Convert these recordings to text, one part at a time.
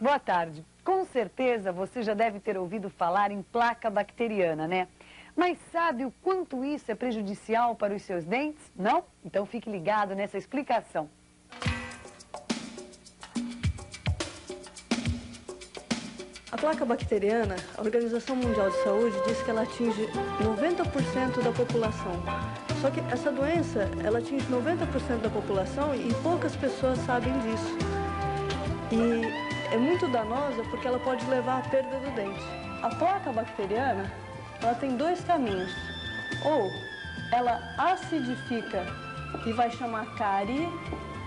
Boa tarde. Com certeza você já deve ter ouvido falar em placa bacteriana, né? Mas sabe o quanto isso é prejudicial para os seus dentes? Não? Então fique ligado nessa explicação. A placa bacteriana, a Organização Mundial de Saúde diz que ela atinge 90% da população. Só que essa doença, ela atinge 90% da população e poucas pessoas sabem disso. E é muito danosa porque ela pode levar à perda do dente. A placa bacteriana, ela tem dois caminhos. Ou ela acidifica e vai chamar cárie,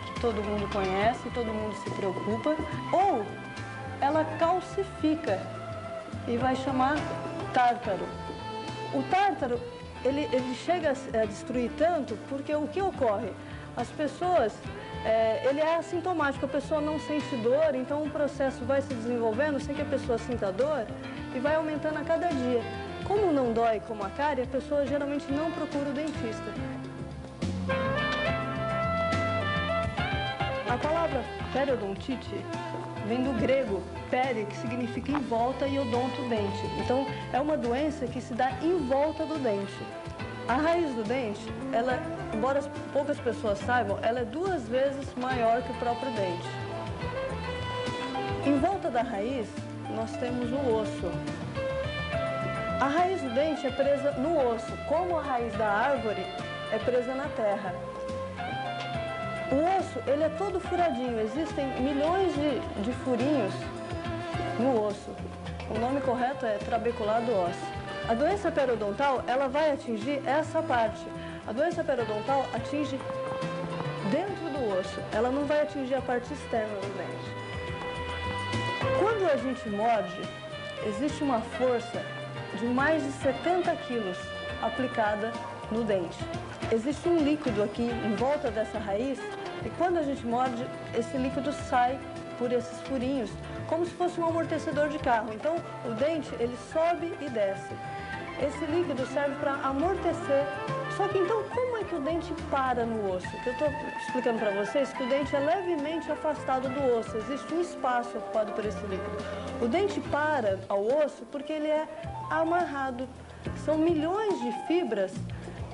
que todo mundo conhece, todo mundo se preocupa, ou ela calcifica e vai chamar tártaro. O tártaro, ele chega a destruir tanto porque o que ocorre? As pessoas, ele é assintomático, a pessoa não sente dor, então o processo vai se desenvolvendo sem que a pessoa sinta dor e vai aumentando a cada dia. Como não dói como a cárie, a pessoa geralmente não procura o dentista. A palavra periodontite vem do grego peri, que significa em volta, e odonto, dente. Então, é uma doença que se dá em volta do dente. A raiz do dente, ela, embora poucas pessoas saibam, ela é 2 vezes maior que o próprio dente. Em volta da raiz, nós temos o osso. A raiz do dente é presa no osso, como a raiz da árvore é presa na terra. O osso, ele é todo furadinho, existem milhões de furinhos no osso. O nome correto é trabeculado ósseo. A doença periodontal, ela vai atingir essa parte. A doença periodontal atinge dentro do osso, ela não vai atingir a parte externa do dente. Quando a gente morde, existe uma força de mais de 70 quilos aplicada no dente. Existe um líquido aqui em volta dessa raiz e quando a gente morde, esse líquido sai por esses furinhos, como se fosse um amortecedor de carro. Então, o dente, ele sobe e desce. Esse líquido serve para amortecer. Só que então, como é que o dente para no osso? Eu estou explicando para vocês que o dente é levemente afastado do osso. Existe um espaço ocupado por esse líquido. O dente para ao osso porque ele é amarrado. São milhões de fibras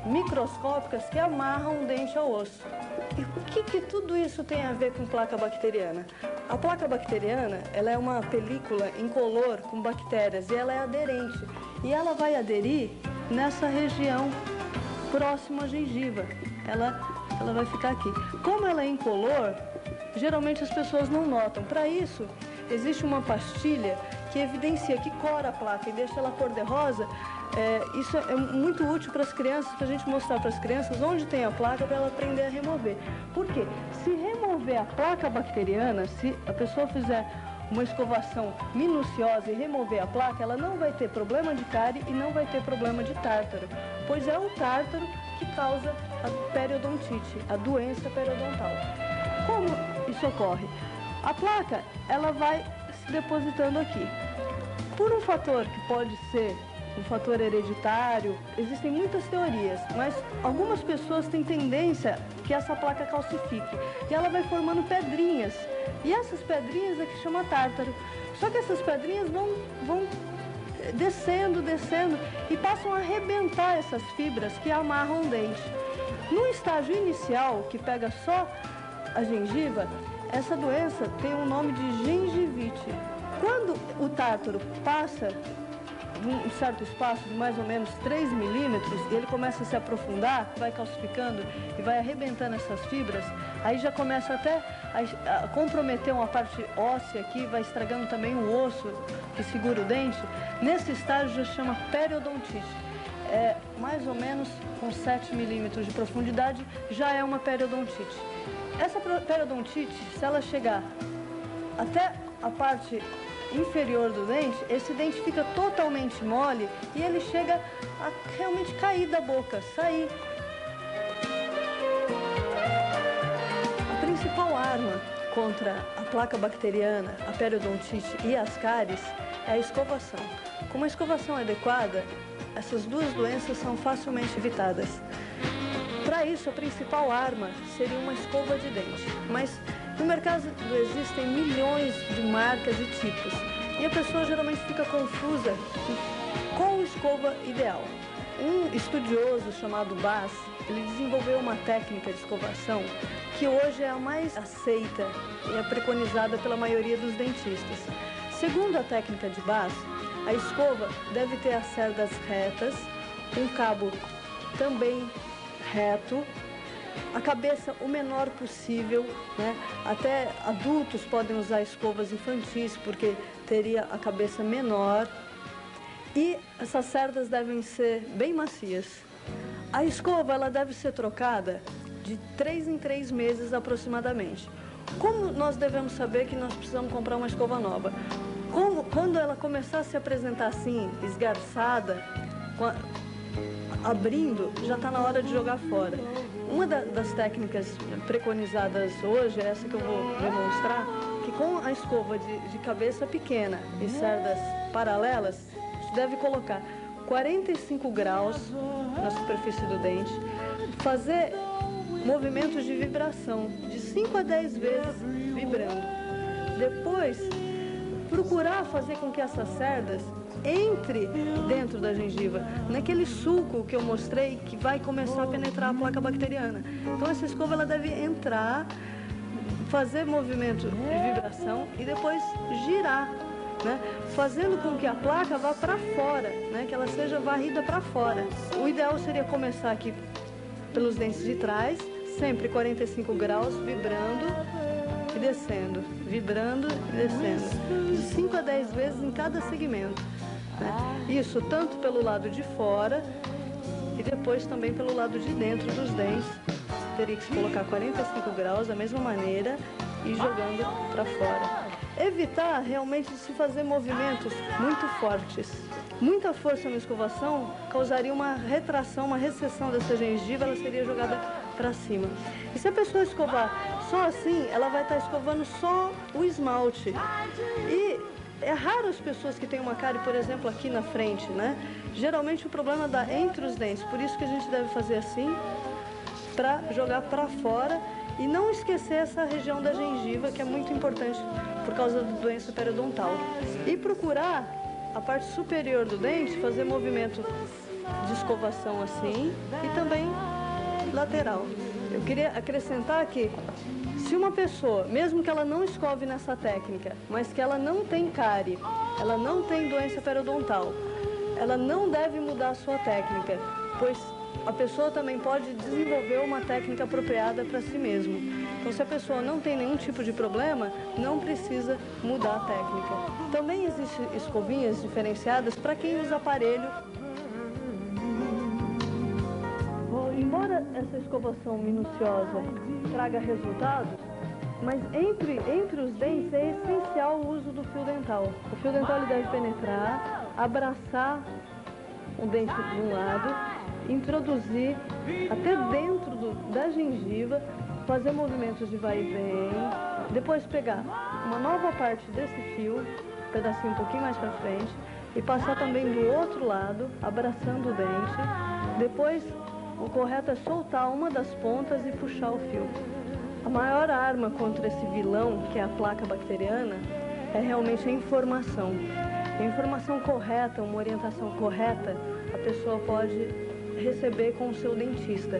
microscópicas que amarram o dente ao osso. E o que tudo isso tem a ver com placa bacteriana? A placa bacteriana, ela é uma película incolor com bactérias e ela é aderente. E ela vai aderir nessa região próxima à gengiva. Ela vai ficar aqui. Como ela é incolor, geralmente as pessoas não notam. Para isso, existe uma pastilha que evidencia, que cora a placa e deixa ela cor-de-rosa. Isso é muito útil para as crianças, para a gente mostrar para as crianças onde tem a placa para ela aprender a remover. Por quê? Se remover a placa bacteriana, se a pessoa fizer uma escovação minuciosa e remover a placa, ela não vai ter problema de cárie e não vai ter problema de tártaro, pois é o tártaro que causa a periodontite, a doença periodontal. Como isso ocorre? A placa, ela vai se depositando aqui. Por um fator que pode ser um fator hereditário, existem muitas teorias, mas algumas pessoas têm tendência que essa placa calcifique e ela vai formando pedrinhas. E essas pedrinhas é que chama tártaro. Só que essas pedrinhas vão descendo e passam a arrebentar essas fibras que amarram o dente. No estágio inicial, que pega só a gengiva, essa doença tem o nome de gengivite. Quando o tártaro passa de um certo espaço de mais ou menos 3 milímetros e ele começa a se aprofundar, vai calcificando e vai arrebentando essas fibras, aí já começa até a comprometer uma parte óssea aqui, vai estragando também o osso que segura o dente. Nesse estágio já chama periodontite. Mais ou menos com 7 milímetros de profundidade já é uma periodontite. Essa periodontite, se ela chegar até a parte inferior do dente, esse dente fica totalmente mole e ele chega a realmente cair da boca, sair. A principal arma contra a placa bacteriana, a periodontite e as cáries é a escovação. Com uma escovação adequada, essas duas doenças são facilmente evitadas. Para isso, a principal arma seria uma escova de dente, mas No mercado existem milhões de marcas e tipos, e a pessoa geralmente fica confusa em qual escova ideal. Um estudioso chamado Bass, ele desenvolveu uma técnica de escovação que hoje é a mais aceita e é preconizada pela maioria dos dentistas. Segundo a técnica de Bass, a escova deve ter as cerdas retas, um cabo também reto, a cabeça o menor possível, né? Até adultos podem usar escovas infantis porque teria a cabeça menor, e essas cerdas devem ser bem macias. A escova ela deve ser trocada de 3 em 3 meses aproximadamente. Como nós devemos saber que nós precisamos comprar uma escova nova? Quando ela começar a se apresentar assim, esgarçada, abrindo, já está na hora de jogar fora. Uma das técnicas preconizadas hoje, é essa que eu vou demonstrar, que com a escova de cabeça pequena e cerdas paralelas, você deve colocar 45 graus na superfície do dente, fazer movimentos de vibração, de 5 a 10 vezes vibrando. Depois, procurar fazer com que essas cerdas entre dentro da gengiva, naquele sulco que eu mostrei, que vai começar a penetrar a placa bacteriana. Então essa escova ela deve entrar, fazer movimento de vibração e depois girar, né? Fazendo com que a placa vá para fora, né? Que ela seja varrida para fora. O ideal seria começar aqui pelos dentes de trás, sempre 45 graus, vibrando e descendo, vibrando e descendo, de 5 a 10 vezes em cada segmento, né? Isso tanto pelo lado de fora e depois também pelo lado de dentro dos dentes. Teria que se colocar 45 graus da mesma maneira e jogando para fora. Evitar realmente de se fazer movimentos muito fortes. Muita força na escovação causaria uma retração, uma recessão dessa gengiva, ela seria jogada para cima. E se a pessoa escovar só assim, ela vai estar escovando só o esmalte. E é raro as pessoas que têm uma cárie, por exemplo, aqui na frente, né? Geralmente o problema dá entre os dentes, por isso que a gente deve fazer assim, para jogar para fora e não esquecer essa região da gengiva, que é muito importante por causa da doença periodontal. E procurar a parte superior do dente, fazer movimento de escovação assim e também lateral. Eu queria acrescentar que se uma pessoa, mesmo que ela não escove nessa técnica, mas que ela não tem cárie, ela não tem doença periodontal, ela não deve mudar a sua técnica, pois a pessoa também pode desenvolver uma técnica apropriada para si mesmo. Então, se a pessoa não tem nenhum tipo de problema, não precisa mudar a técnica. Também existem escovinhas diferenciadas para quem usa aparelho. Embora essa escovação minuciosa traga resultados, mas entre os dentes é essencial o uso do fio dental. O fio dental ele deve penetrar, abraçar o dente de um lado, introduzir até dentro da gengiva, fazer movimentos de vai e vem, depois pegar uma nova parte desse fio, um pedacinho um pouquinho mais para frente, e passar também do outro lado, abraçando o dente. Depois, o correto é soltar uma das pontas e puxar o fio. A maior arma contra esse vilão, que é a placa bacteriana, é realmente a informação. A informação correta, uma orientação correta, a pessoa pode receber com o seu dentista.